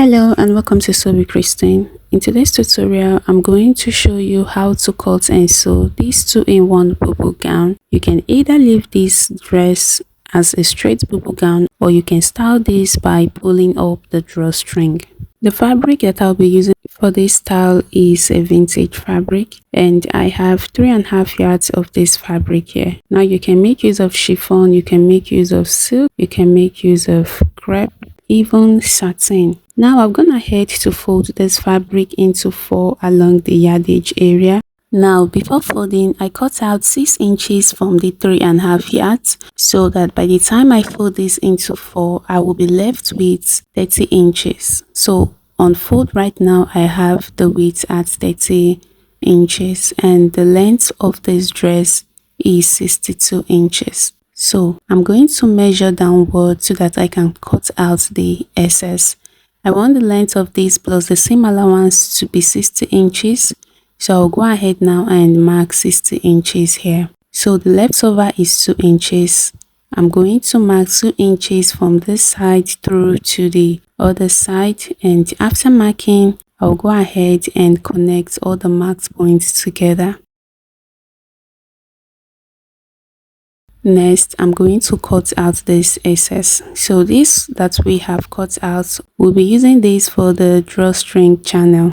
Hello and welcome to Sew with Christine. In today's tutorial, I'm going to show you how to cut and sew this 2-in-1 boubou gown. You can either leave this dress as a straight boubou gown or you can style this by pulling up the drawstring. The fabric that I'll be using for this style is a vintage fabric and I have 3.5 yards of this fabric here. Now you can make use of chiffon, you can make use of silk, you can make use of crepe, even satin. Now I'm gonna head to fold this fabric into 4 along the yardage area. Now before folding, I cut out 6 inches from the 3.5 yards so that by the time I fold this into 4, I will be left with 30 inches. So on fold right now, I have the width at 30 inches and the length of this dress is 62 inches. So I'm going to measure downward so that I can cut out the excess. I want the length of this plus the seam allowance to be 60 inches. So I'll go ahead now and mark 60 inches here. So the leftover is 2 inches. I'm going to mark 2 inches from this side through to the other side, and after marking, I'll go ahead and connect all the marked points together. Next, I'm going to cut out this excess. So this that we have cut out, we'll be using this for the drawstring channel.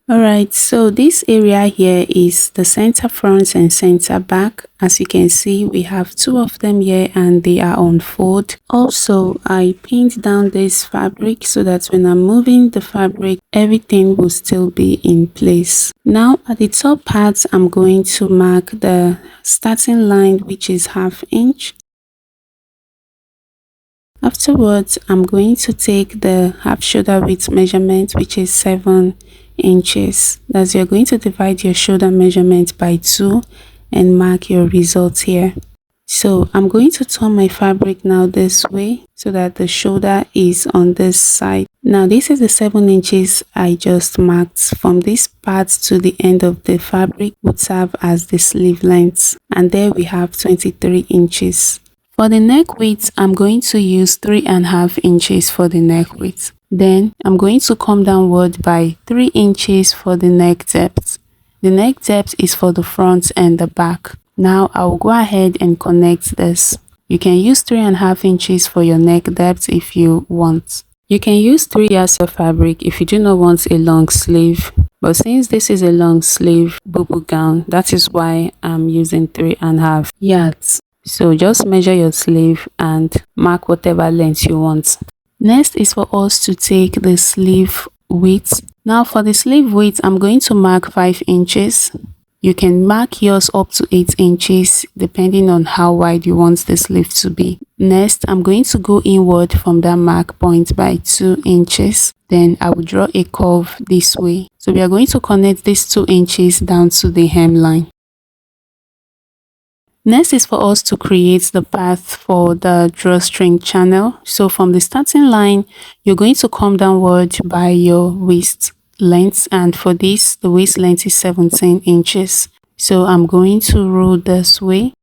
Alright, so this area here is the center front and center back. As you can see, we have 2 of them here and they are on fold. Also, I pinned down this fabric so that when I'm moving the fabric, everything will still be in place. Now at the top part, I'm going to mark the starting line, which is 1/2 inch. Afterwards, I'm going to take the half shoulder width measurement, which is 7 inches. Thus, you're going to divide your shoulder measurement by 2 and mark your result here. So I'm going to turn my fabric now this way so that the shoulder is on this side. Now this is the 7 inches I just marked. From this part to the end of the fabric would serve as the sleeve length, and there we have 23 inches. For the neck width, I'm going to use 3.5 inches for the neck width. Then I'm going to come downward by 3 inches for the neck depth. The neck depth is for the front and the back. Now I will go ahead and connect this. You can use 3.5 inches for your neck depth if you want. You can use 3 yards of fabric if you do not want a long sleeve. But since this is a long sleeve boubou gown, that is why I'm using 3.5 yards. So just measure your sleeve and mark whatever length you want. Next is for us to take the sleeve width. Now for the sleeve width, I'm going to mark 5 inches. You can mark yours up to 8 inches depending on how wide you want the sleeve to be. Next, I'm going to go inward from that mark point by 2 inches. Then I will draw a curve this way. So we are going to connect these 2 inches down to the hemline. Next is for us to create the path for the drawstring channel. So from the starting line, you're going to come downward by your waist length, and for this, the waist length is 17 inches. So I'm going to roll this way.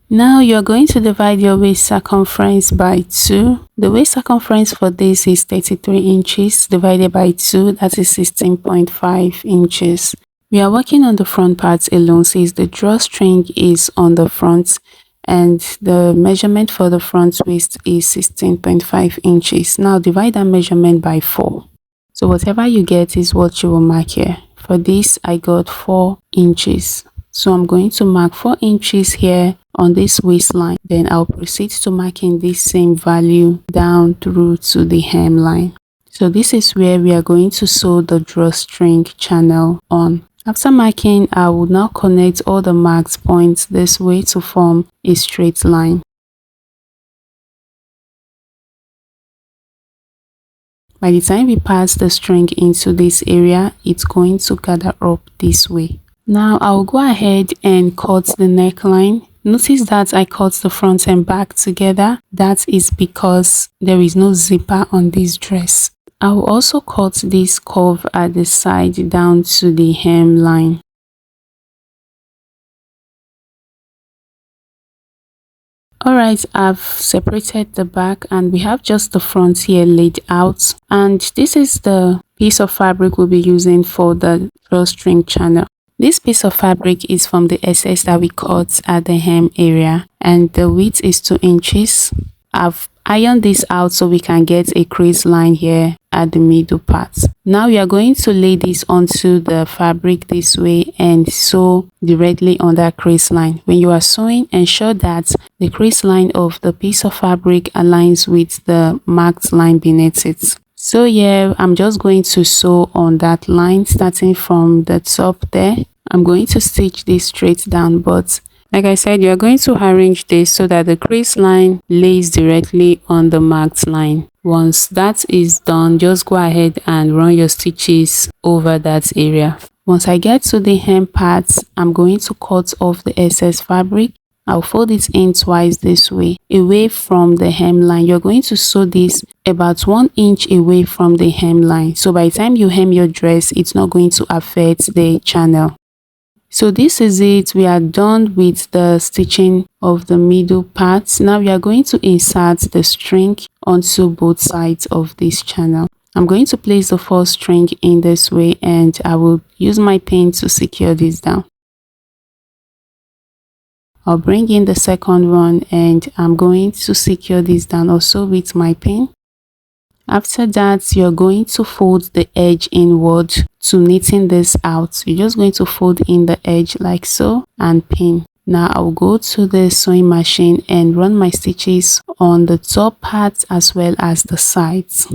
Now you're going to divide your waist circumference by 2. The waist circumference for this is 33 inches divided by 2, that is 16.5 inches. We are working on the front part alone since the drawstring is on the front and the measurement for the front waist is 16.5 inches. Now divide that measurement by 4. So whatever you get is what you will mark here. For this, I got 4 inches. So I'm going to mark 4 inches here on this waistline. Then I'll proceed to marking this same value down through to the hemline. So this is where we are going to sew the drawstring channel on. After marking, I will now connect all the marked points this way to form a straight line. By the time we pass the string into this area, it's going to gather up this way. Now I will go ahead and cut the neckline. Notice that I cut the front and back together. That is because there is no zipper on this dress. I will also cut this curve at the side down to the hemline. Alright, I've separated the back and we have just the front here laid out, and this is the piece of fabric we'll be using for the drawstring channel. This piece of fabric is from the excess that we cut at the hem area, and the width is 2 inches. I've ironed this out so we can get a crease line here at the middle part. Now we are going to lay this onto the fabric this way and sew directly on that crease line. When you are sewing, ensure that the crease line of the piece of fabric aligns with the marked line beneath it. So yeah, I'm just going to sew on that line starting from the top there. I'm going to stitch this straight down, but like I said, you're going to arrange this so that the crease line lays directly on the marked line. Once that is done, just go ahead and run your stitches over that area. Once I get to the hem parts, I'm going to cut off the excess fabric. I'll fold it in twice this way, away from the hemline. You're going to sew this about 1 inch away from the hemline. So by the time you hem your dress, it's not going to affect the channel. So this is it. We are done with the stitching of the middle parts. Now we are going to insert the string onto both sides of this channel. I'm going to place the first string in this way, and I will use my pin to secure this down. I'll bring in the second one and I'm going to secure this down also with my pin. After that, you're going to fold the edge inward to knitting this out. You're just going to fold in the edge like so and pin. Now I'll go to the sewing machine and run my stitches on the top part as well as the sides.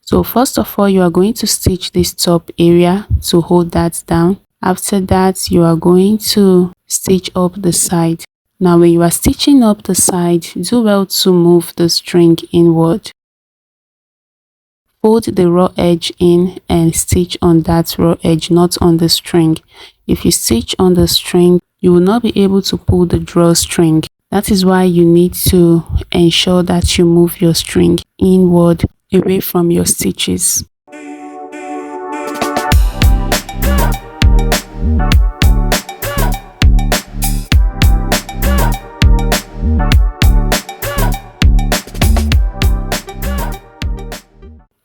So first of all, you are going to stitch this top area to hold that down. After that, you are going to stitch up the side. Now when you are stitching up the side, do well to move the string inward. Fold the raw edge in and stitch on that raw edge, not on the string. If you stitch on the string, you will not be able to pull the drawstring. That is why you need to ensure that you move your string inward away from your stitches.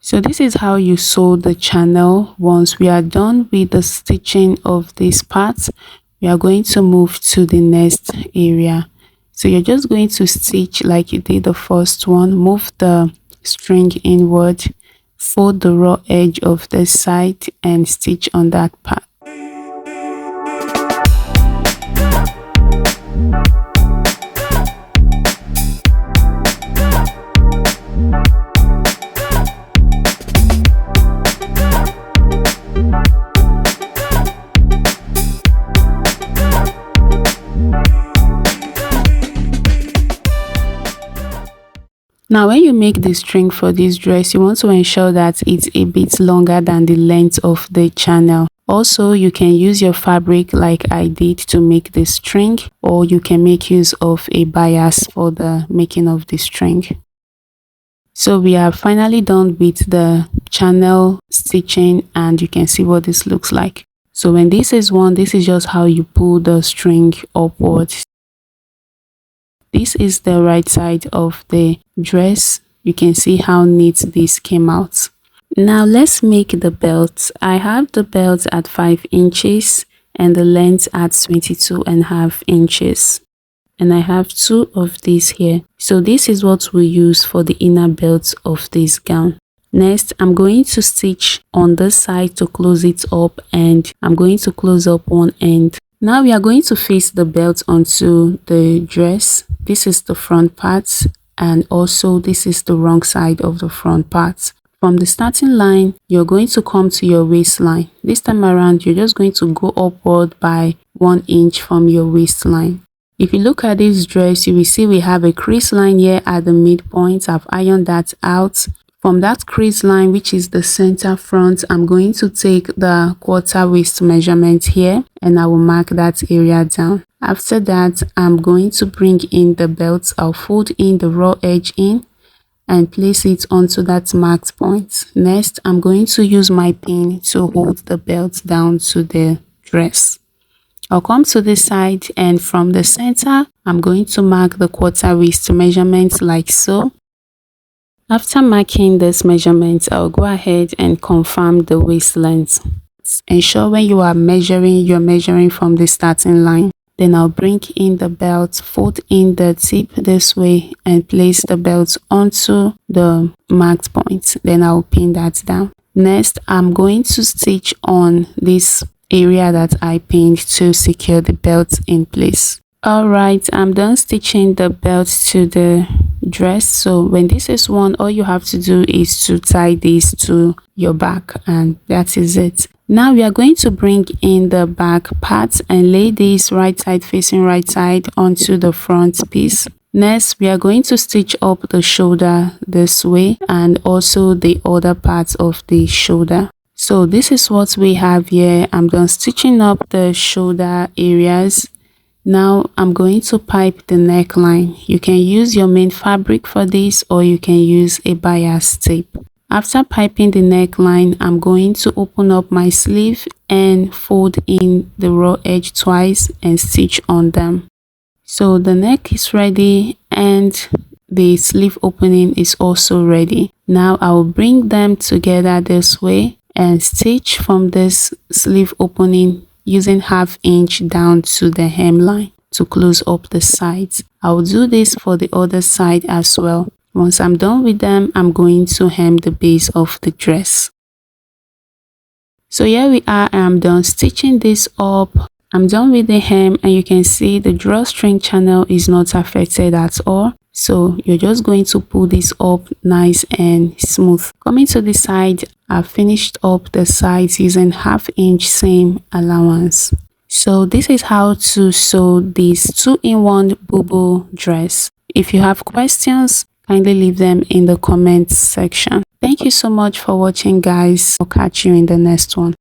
So this is how you sew the channel. Once we are done with the stitching of this part, we are going to move to the next area. So you're just going to stitch like you did the first one. Move the string inward, fold the raw edge of the side and stitch on that part. Now when you make the string for this dress, you want to ensure that it's a bit longer than the length of the channel. Also, you can use your fabric like I did to make the string, or you can make use of a bias for the making of the string. So we are finally done with the channel stitching, and you can see what this looks like. So when this is one, this is just how you pull the string upwards. This is the right side of the dress. You can see how neat this came out. Now let's make the belt. I have the belt at 5 inches and the length at 22.5 inches. And I have 2 of these here. So this is what we use for the inner belt of this gown. Next, I'm going to stitch on this side to close it up, and I'm going to close up one end. Now we are going to face the belt onto the dress. This is the front part, and also this is the wrong side of the front part. From the starting line, you're going to come to your waistline. This time around, you're just going to go upward by 1 inch from your waistline. If you look at this dress, you will see we have a crease line here at the midpoint. I've ironed that out. From that crease line, which is the center front, I'm going to take the quarter waist measurement here and I will mark that area down. After that, I'm going to bring in the belt. I'll fold in the raw edge in and place it onto that marked point. Next, I'm going to use my pin to hold the belt down to the dress. I'll come to this side, and from the center I'm going to mark the quarter waist measurement like so. After marking this measurement, I'll go ahead and confirm the waist length. Ensure when you are measuring, you're measuring from the starting line. Then I'll bring in the belt, fold in the tip this way and place the belt onto the marked point. Then I'll pin that down. Next, I'm going to stitch on this area that I pinned to secure the belt in place. Alright, I'm done stitching the belt to the dress. So when this is one, all you have to do is to tie this to your back, and that is it. Now we are going to bring in the back part and lay this right side facing right side onto the front piece. Next, we are going to stitch up the shoulder this way and also the other parts of the shoulder. So this is what we have here. I'm done stitching up the shoulder areas. Now I'm going to pipe the neckline. You can use your main fabric for this, or you can use a bias tape. After piping the neckline, I'm going to open up my sleeve and fold in the raw edge twice and stitch on them. So the neck is ready and the sleeve opening is also ready. Now I will bring them together this way and stitch from this sleeve opening using 1/2 inch down to the hemline to close up the sides. I will do this for the other side as well. Once I'm done with them, I'm going to hem the base of the dress. So here we are. I'm done stitching this up. I'm done with the hem, and you can see the drawstring channel is not affected at all. So you're just going to pull this up nice and smooth. Coming to the side, I've finished up the sides using 1/2 inch seam allowance. So this is how to sew this 2-in-1 Bubu dress. If you have questions, kindly leave them in the comments section. Thank you so much for watching, guys. I'll catch you in the next one.